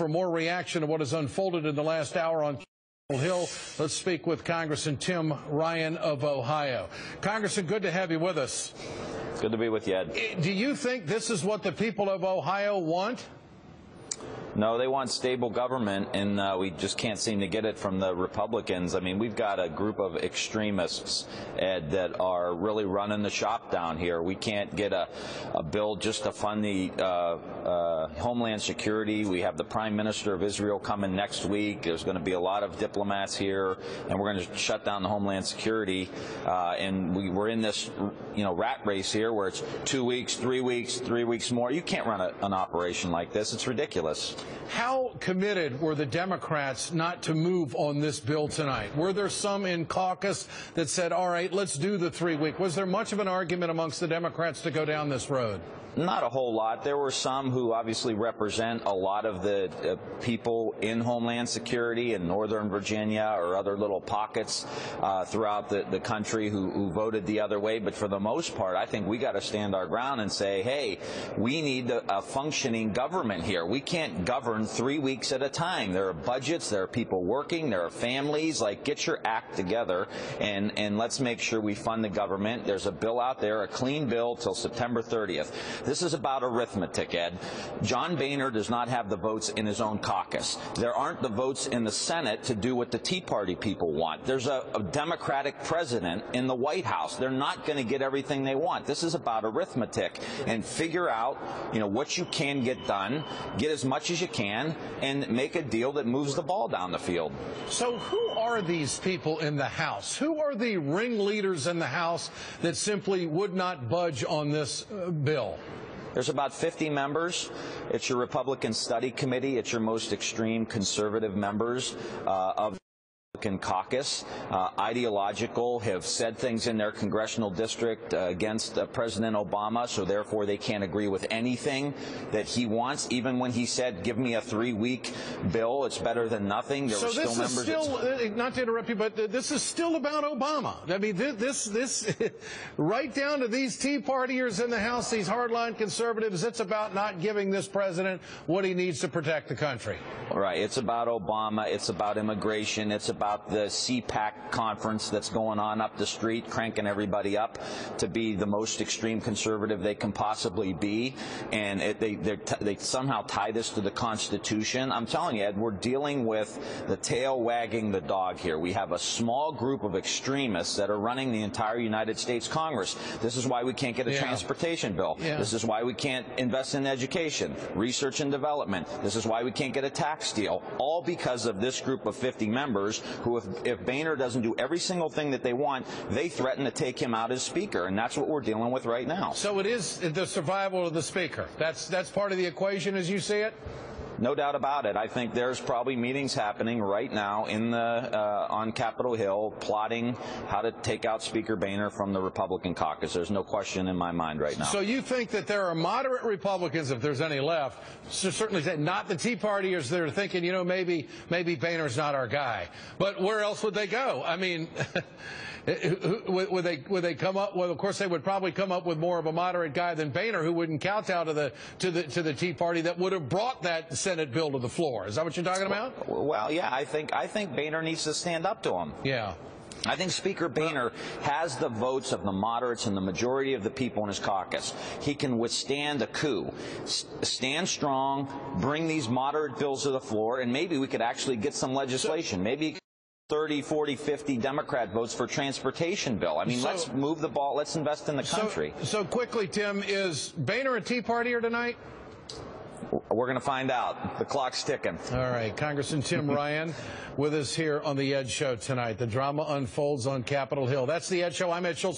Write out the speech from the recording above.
for more reaction to what has unfolded in the last hour on Capitol Hill. Let's speak with Congressman Tim Ryan of Ohio. Congressman, good to have you with us. Good to be with you, Ed. Do you think this is what the people of Ohio want? No, they want stable government, and we just can't seem to get it from the Republicans. I mean, we've got a group of extremists, Ed, that are really running the shop down here. We can't get a bill just to fund the Homeland Security. We have the Prime Minister of Israel coming next week. There's going to be a lot of diplomats here, and we're going to shut down the Homeland Security. And we're in this, rat race here where it's 2 weeks, 3 weeks, 3 weeks more. You can't run an operation like this. It's ridiculous. How committed were the Democrats not to move on this bill tonight? Were there some in caucus that said, all right, let's do the 3 week? Was there much of an argument amongst the Democrats to go down this road? Not a whole lot. There were some who obviously represent a lot of the people in Homeland Security in Northern Virginia or other little pockets throughout the country who voted the other way. But for the most part, I think we got to stand our ground and say, hey, we need a functioning government here. We can't govern 3 weeks at a time. There are budgets, there are people working, there are families. Like, get your act together and let's make sure we fund the government. There's a bill out there, a clean bill till September 30th. This is about arithmetic, Ed. John Boehner does not have the votes in his own caucus. There aren't the votes in the Senate to do what the Tea Party people want. There's a Democratic president in the White House. They're not going to get everything they want. This is about arithmetic and figure out, what you can get done, get as much as you can, and make a deal that moves the ball down the field. So who are these people in the House? Who are the ringleaders in the House that simply would not budge on this bill? There's about 50 members. It's your Republican Study Committee. It's your most extreme conservative members of caucus, ideological, have said things in their congressional district against President Obama, so therefore they can't agree with anything that he wants. Even when he said, give me a 3 week bill, it's better than nothing. There were still members. Not to interrupt you, but this is still about Obama. I mean, this right down to these Tea Partiers in the House, these hardline conservatives, it's about not giving this president what he needs to protect the country. Right. It's about Obama. It's about immigration. It's about the CPAC conference that's going on up the street, cranking everybody up to be the most extreme conservative they can possibly be. And they somehow tie this to the Constitution. I'm telling you, Ed, we're dealing with the tail wagging the dog here. We have a small group of extremists that are running the entire United States Congress. This is why we can't get a transportation bill. This is why we can't invest in education, research and development. This is why we can't get a tax deal, all because of this group of 50 members who, if Boehner doesn't do every single thing that they want, they threaten to take him out as Speaker, and that's what we're dealing with right now. So it is the survival of the Speaker. That's part of the equation as you see it? No doubt about it. I think there's probably meetings happening right now on Capitol Hill plotting how to take out Speaker Boehner from the Republican caucus. There's no question in my mind right now. So you think that there are moderate Republicans, if there's any left, certainly not the Tea Partiers that are thinking, maybe Boehner's not our guy. But where else would they go? I mean, would they come up? Well, of course, they would probably come up with more of a moderate guy than Boehner, who wouldn't kowtow to the Tea Party that would have brought that Senate bill to the floor. Is that what you're talking about? Well, yeah, I think Boehner needs to stand up to him. Yeah. I think Speaker Boehner has the votes of the moderates and the majority of the people in his caucus. He can withstand a coup, stand strong, bring these moderate bills to the floor, and maybe we could actually get some legislation. Maybe 30, 40, 50 Democrat votes for transportation bill. I mean, let's move the ball. Let's invest in the country. So quickly, Tim, is Boehner a Tea Partier tonight? We're going to find out. The clock's ticking. All right. Congressman Tim Ryan with us here on The Ed Show tonight. The drama unfolds on Capitol Hill. That's The Ed Show. I'm Ed Schultz.